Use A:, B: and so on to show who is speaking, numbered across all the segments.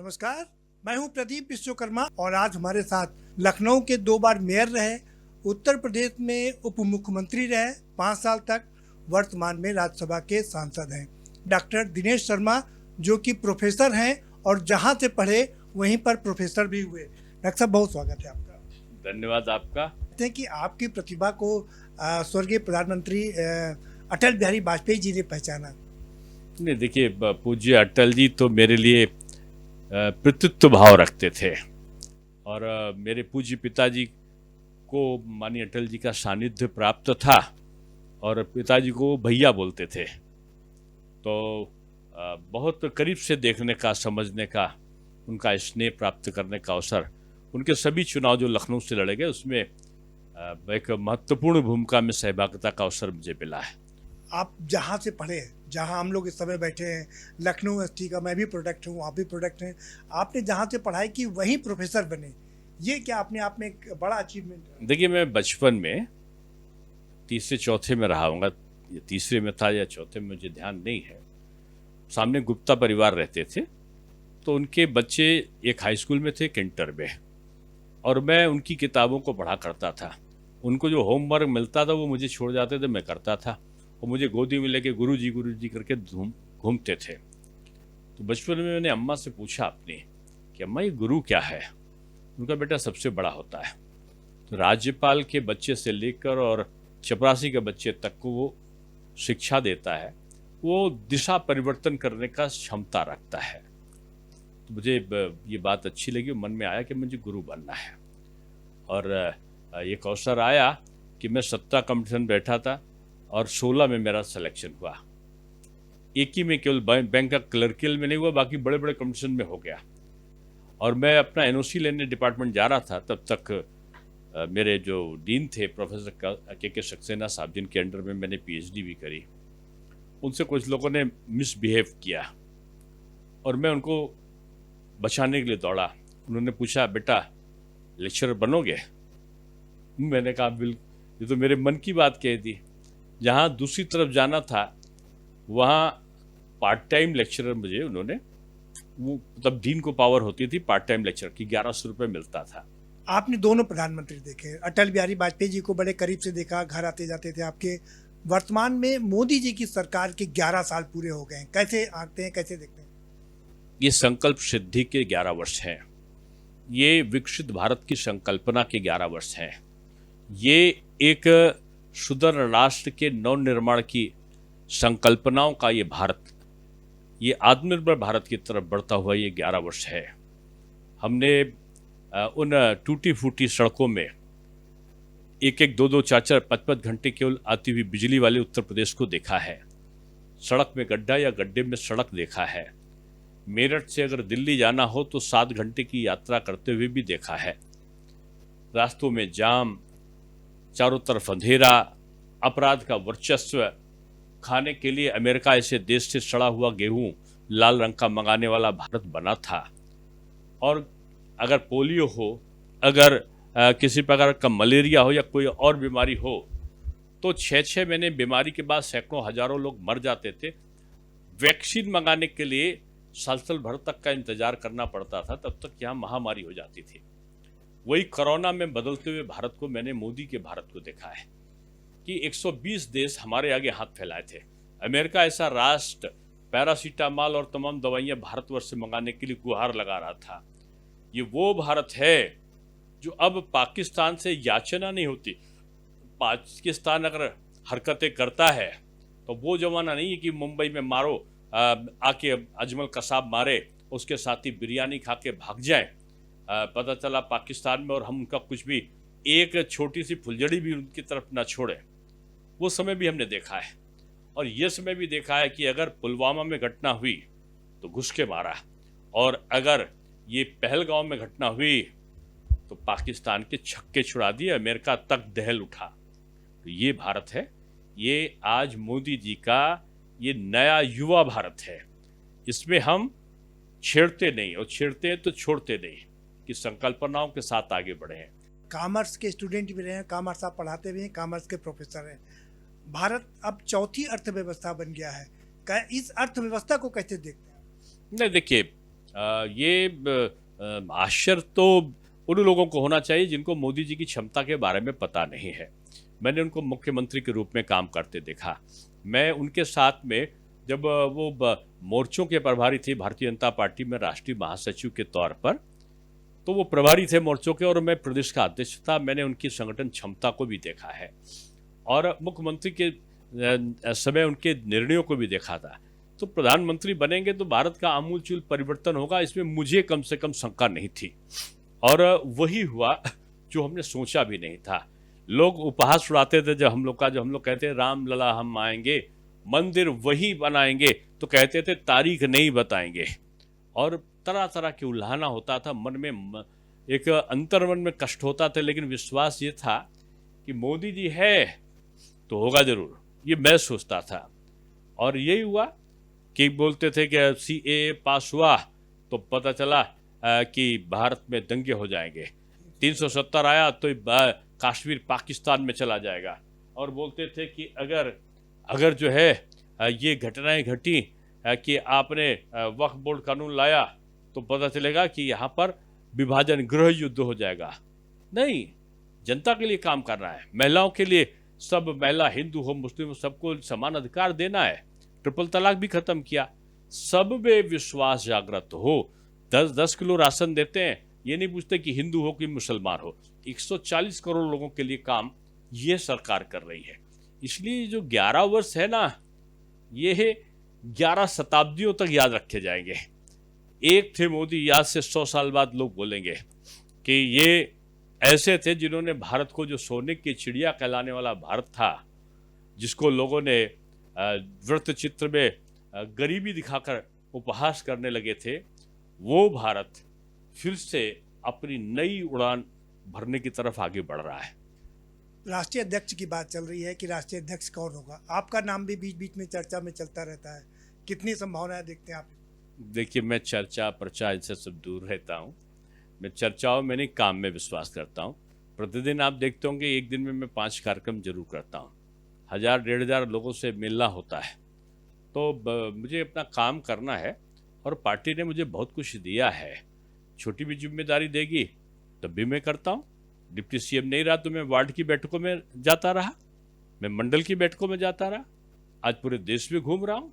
A: नमस्कार, मैं हूं प्रदीप विश्वकर्मा और आज हमारे साथ लखनऊ के 2 बार मेयर रहे, उत्तर प्रदेश में उप मुख्यमंत्री रहे, 5 साल तक, वर्तमान में राज्यसभा के सांसद हैं, डॉक्टर दिनेश शर्मा, जो कि प्रोफेसर हैं और जहां से पढ़े वहीं पर प्रोफेसर भी हुए। डॉक्टर साहब, बहुत स्वागत है आपका।
B: धन्यवाद आपका।
A: कहते हैं कि आपकी प्रतिभा को स्वर्गीय प्रधानमंत्री अटल बिहारी वाजपेयी जी ने पहचाना।
B: नहीं, देखिए, पूज्य अटल जी तो मेरे लिए पितृत्व भाव रखते थे और मेरे पूज्य पिताजी को माननीय अटल जी का सानिध्य प्राप्त था और पिताजी को भैया बोलते थे। तो बहुत करीब से देखने का, समझने का, उनका स्नेह प्राप्त करने का अवसर, उनके सभी चुनाव जो लखनऊ से लड़े गए उसमें एक महत्वपूर्ण भूमिका में सहभागिता का अवसर मुझे मिला है।
A: आप जहाँ से पढ़े, जहाँ हम लोग इस समय बैठे हैं, लखनऊ एसटी का मैं भी प्रोडक्ट हूँ, आप भी प्रोडक्ट हैं, आपने जहाँ से पढ़ाई की वहीं प्रोफेसर बने, ये क्या अपने आप में एक बड़ा अचीवमेंट है?
B: देखिए, मैं बचपन में तीसरे चौथे में रहा हूँगा, तीसरे में था या चौथे में मुझे ध्यान नहीं है। सामने गुप्ता परिवार रहते थे, तो उनके बच्चे एक हाई स्कूल में थे, एक इंटर में, और मैं उनकी किताबों को पढ़ा करता था। उनको जो होमवर्क मिलता था वो मुझे छोड़ जाते थे, मैं करता था, और मुझे गोदी में लेके गुरुजी करके घूमते थे। तो बचपन में मैंने अम्मा से पूछा अपनी कि अम्मा, ये गुरु क्या है? उनका बेटा सबसे बड़ा होता है। तो राज्यपाल के बच्चे से लेकर और चपरासी के बच्चे तक को वो शिक्षा देता है, वो दिशा परिवर्तन करने का क्षमता रखता है। तो मुझे ये बात अच्छी लगी, मन में आया कि मुझे गुरु बनना है। और एक अवसर आया कि मैं 17 कंपटीशन बैठा था और 16 में मेरा सिलेक्शन हुआ। एक ही में केवल बैंक का क्लर्कियल में नहीं हुआ, बाकी बड़े बड़े कंपटीशन में हो गया। और मैं अपना एनओसी लेने डिपार्टमेंट जा रहा था, तब तक मेरे जो डीन थे प्रोफेसर के सक्सेना साहब, जिनके अंडर में मैंने पीएचडी भी करी, उनसे कुछ लोगों ने मिसबिहेव किया और मैं उनको बचाने के लिए दौड़ा। उन्होंने पूछा, बेटा लेक्चरर बनोगे? मैंने कहा, बिल्कुल, ये तो मेरे मन की बात कह दी। जहाँ दूसरी तरफ जाना था वहाँ पार्ट टाइम लेक्चरर मुझे उन्होंने, वो तब डीन को पावर होती थी पार्ट टाइम लेक्चर की, 1100 रुपये मिलता था।
A: आपने दोनों प्रधानमंत्री देखे, अटल बिहारी वाजपेयी जी को बड़े करीब से देखा, घर आते जाते थे आपके। वर्तमान में मोदी जी की सरकार के 11 साल पूरे हो गए हैं, कैसे आते हैं, कैसे देखते हैं?
B: ये संकल्प सिद्धि के 11 वर्ष हैं, ये विकसित भारत की संकल्पना के 11 वर्ष हैं, ये एक सुदृढ़ राष्ट्र के नवनिर्माण की संकल्पनाओं का ये भारत, ये आत्मनिर्भर भारत की तरफ बढ़ता हुआ ये 11 वर्ष है। हमने उन टूटी फूटी सड़कों में एक एक, दो दो, चार चार, 5-5 घंटे केवल आती हुई बिजली वाले उत्तर प्रदेश को देखा है। सड़क में गड्ढा या गड्ढे में सड़क देखा है। मेरठ से अगर दिल्ली जाना हो तो 7 घंटे की यात्रा करते हुए भी देखा है। रास्तों में जाम, चारों तरफ अंधेरा, अपराध का वर्चस्व, खाने के लिए अमेरिका ऐसे देश से सड़ा हुआ गेहूं लाल रंग का मंगाने वाला भारत बना था। और अगर पोलियो हो, अगर किसी प्रकार का मलेरिया हो या कोई और बीमारी हो, तो 6-6 महीने बीमारी के बाद सैकड़ों हजारों लोग मर जाते थे। वैक्सीन मंगाने के लिए साल भर तक का इंतजार करना पड़ता था, तब तक यहाँ महामारी हो जाती थी। वही कोरोना में बदलते हुए भारत को मैंने मोदी के भारत को देखा है कि 120 देश हमारे आगे हाथ फैलाए थे। अमेरिका ऐसा राष्ट्र पैरासीटामॉल और तमाम दवाइयां भारतवर्ष से मंगाने के लिए गुहार लगा रहा था। ये वो भारत है जो अब पाकिस्तान से याचना नहीं होती। पाकिस्तान अगर हरकतें करता है तो वो जमाना नहीं है कि मुंबई में मारो, आके अजमल कसाब मारे, उसके साथ ही बिरयानी खा के भाग जाए, पता चला पाकिस्तान में, और हम उनका कुछ भी, एक छोटी सी फुलझड़ी भी उनकी तरफ ना छोड़े। वो समय भी हमने देखा है। और ये समय भी देखा है कि अगर पुलवामा में घटना हुई तो घुस के मारा, और अगर ये पहलगांव में घटना हुई तो पाकिस्तान के छक्के छुड़ा दिए, अमेरिका तक दहल उठा। तो ये भारत है, ये आज मोदी जी का ये नया युवा भारत है। इसमें हम छेड़ते नहीं, और छेड़ते हैं तो छोड़ते नहीं, कि संकल्पनाओं के साथ आगे बढ़े हैं।
A: कॉमर्स के स्टूडेंट भी रहे हैं, कॉमर्स आप पढ़ाते भी हैं, कॉमर्स के प्रोफेसर हैं। भारत अब चौथी अर्थव्यवस्था बन गया है, इस अर्थव्यवस्था को कैसे देखते हैं?
B: नहीं, देखिए, आश्चर्य तो उन लोगों को होना चाहिए जिनको मोदी जी की क्षमता के बारे में पता नहीं है। मैंने उनको मुख्यमंत्री के रूप में काम करते देखा। मैं उनके साथ में जब मोर्चों के प्रभारी थे भारतीय जनता पार्टी में राष्ट्रीय महासचिव के तौर पर, तो वो प्रभारी थे मोर्चों के और मैं प्रदेश का अध्यक्ष था। मैंने उनकी संगठन क्षमता को भी देखा है और मुख्यमंत्री के समय उनके निर्णयों को भी देखा था। तो प्रधानमंत्री बनेंगे तो भारत का आमूलचूल परिवर्तन होगा, इसमें मुझे कम से कम शंका नहीं थी। और वही हुआ जो हमने सोचा भी नहीं था। लोग उपहास उड़ाते थे जब हम लोग कहते राम लला हम आएंगे, मंदिर वही बनाएंगे, तो कहते थे तारीख नहीं बताएंगे। और तरह तरह की उल्हाना होता था, मन में एक अंतर्मन में कष्ट होता था, लेकिन विश्वास ये था कि मोदी जी है तो होगा जरूर, ये मैं सोचता था। और यही हुआ कि बोलते थे कि CAA पास हुआ तो पता चला कि भारत में दंगे हो जाएंगे, 370 आया तो कश्मीर पाकिस्तान में चला जाएगा। और बोलते थे कि अगर जो है ये घटनाएं घटी कि आपने वक्फ बोर्ड कानून लाया तो पता चलेगा कि यहाँ पर विभाजन, गृह युद्ध हो जाएगा। नहीं, जनता के लिए काम करना है, महिलाओं के लिए, सब महिला हिंदू हो मुस्लिम हो सबको समान अधिकार देना है। ट्रिपल तलाक भी खत्म किया। सब में विश्वास जागृत हो। 10-10 किलो राशन देते हैं, ये नहीं पूछते कि हिंदू हो कि मुसलमान हो। 140 करोड़ लोगों के लिए काम ये सरकार कर रही है। इसलिए जो 11 वर्ष है ना, ये 11 शताब्दियों तक याद रखे जाएंगे। एक थे मोदी, याद से 100 साल बाद लोग बोलेंगे कि ये ऐसे थे जिन्होंने भारत को, जो सोने की चिड़िया कहलाने वाला भारत था, जिसको लोगों ने व्रत चित्र में गरीबी दिखाकर उपहास करने लगे थे, वो भारत फिर से अपनी नई उड़ान भरने की तरफ आगे बढ़ रहा है।
A: राष्ट्रीय अध्यक्ष की बात चल रही है कि राष्ट्रीय अध्यक्ष कौन होगा, आपका नाम भी बीच बीच में चर्चा में चलता रहता है, कितनी संभावनाएं देखते हैं आप?
B: देखिए, मैं चर्चा प्रचार से सब दूर रहता हूँ। मैं चर्चाओं में नहीं, काम में विश्वास करता हूँ। प्रतिदिन आप देखते होंगे एक दिन में मैं 5 कार्यक्रम जरूर करता हूँ। 1000-1500 लोगों से मिलना होता है। तो मुझे अपना काम करना है और पार्टी ने मुझे बहुत कुछ दिया है। छोटी भी जिम्मेदारी देगी तब भी मैं करता हूँ। डिप्टी CM नहीं रहा तो मैं वार्ड की बैठकों में जाता रहा, मैं मंडल की बैठकों में जाता रहा, आज पूरे देश में घूम रहा हूँ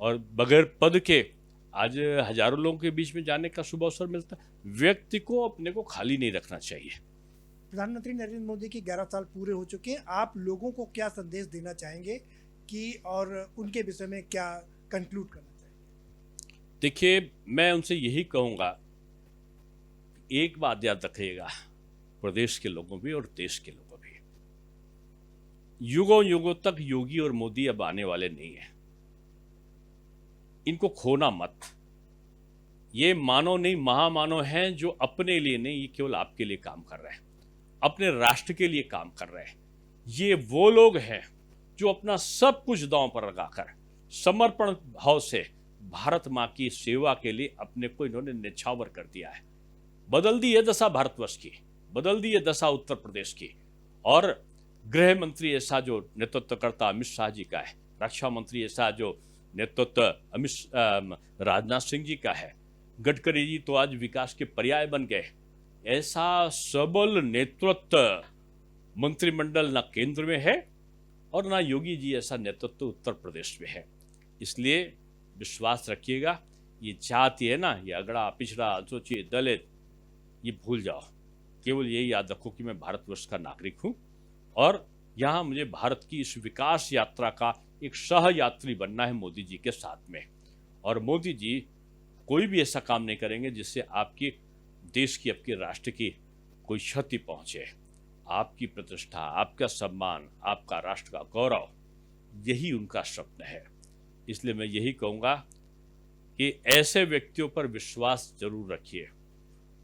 B: और बगैर पद के आज हजारों लोगों के बीच में जाने का शुभ अवसर मिलता है। व्यक्ति को अपने को खाली नहीं रखना चाहिए।
A: प्रधानमंत्री नरेंद्र मोदी के 11 साल पूरे हो चुके हैं, आप लोगों को क्या संदेश देना चाहेंगे कि और उनके विषय में क्या कंक्लूड करना चाहेंगे?
B: देखिए, मैं उनसे यही कहूँगा, एक बात याद रखिएगा, प्रदेश के लोगों भी और देश के लोगों भी, युगों युगों तक योगी और मोदी अब आने वाले नहीं है। इनको खोना मत। ये मानव नहीं, महामानव हैं जो अपने लिए नहीं, ये केवल आपके लिए काम कर रहे हैं, अपने राष्ट्र के लिए काम कर रहे हैं। ये वो लोग हैं जो अपना सब कुछ दांव पर लगाकर समर्पण भाव से भारत माँ की सेवा के लिए अपने को इन्होंने न्यौछावर कर दिया है। बदल दी है दशा भारतवर्ष की, बदल दी है दशा उत्तर प्रदेश की। और गृह मंत्री ऐसा जो नेतृत्व करता अमित शाह जी का है, रक्षा मंत्री ऐसा जो नेतृत्व राजनाथ सिंह जी का है, गडकरी जी तो आज विकास के पर्याय बन गए। ऐसा सबल नेतृत्व मंत्रिमंडल ना केंद्र में है और ना योगी जी ऐसा नेतृत्व उत्तर प्रदेश में है। इसलिए विश्वास रखिएगा, ये जाति है ना, ये अगड़ा पिछड़ा अनुसूचित दलित, ये भूल जाओ। केवल यही याद रखो कि मैं भारतवर्ष का नागरिक हूँ और यहाँ मुझे भारत की इस विकास यात्रा का एक सह यात्री बनना है मोदी जी के साथ में। और मोदी जी कोई भी ऐसा काम नहीं करेंगे जिससे आपकी देश की, आपके राष्ट्र की कोई क्षति पहुंचे। आपकी प्रतिष्ठा, आपका सम्मान, आपका राष्ट्र का गौरव, यही उनका स्वप्न है। इसलिए मैं यही कहूँगा कि ऐसे व्यक्तियों पर विश्वास जरूर रखिए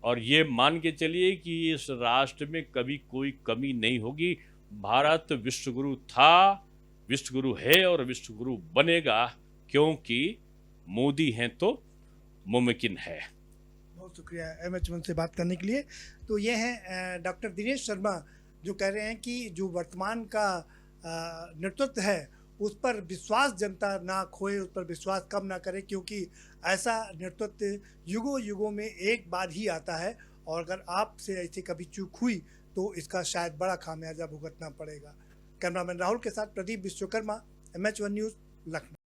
B: और ये मान के चलिए कि इस राष्ट्र में कभी कोई कमी नहीं होगी। भारत विश्वगुरु था, विश्वगुरु है और विश्वगुरु बनेगा, क्योंकि मोदी हैं तो मुमकिन है।
A: बहुत शुक्रिया MH1 से बात करने के लिए। तो ये हैं डॉक्टर दिनेश शर्मा, जो कह रहे हैं कि जो वर्तमान का नेतृत्व है उस पर विश्वास जनता ना खोए, उस पर विश्वास कम ना करे, क्योंकि ऐसा नेतृत्व युगों युगों में एक बार ही आता है और अगर आपसे ऐसी कभी चूक हुई तो इसका शायद बड़ा खामियाजा भुगतना पड़ेगा। कैमरामैन राहुल के साथ प्रदीप विश्वकर्मा, MH1 न्यूज़, लखनऊ।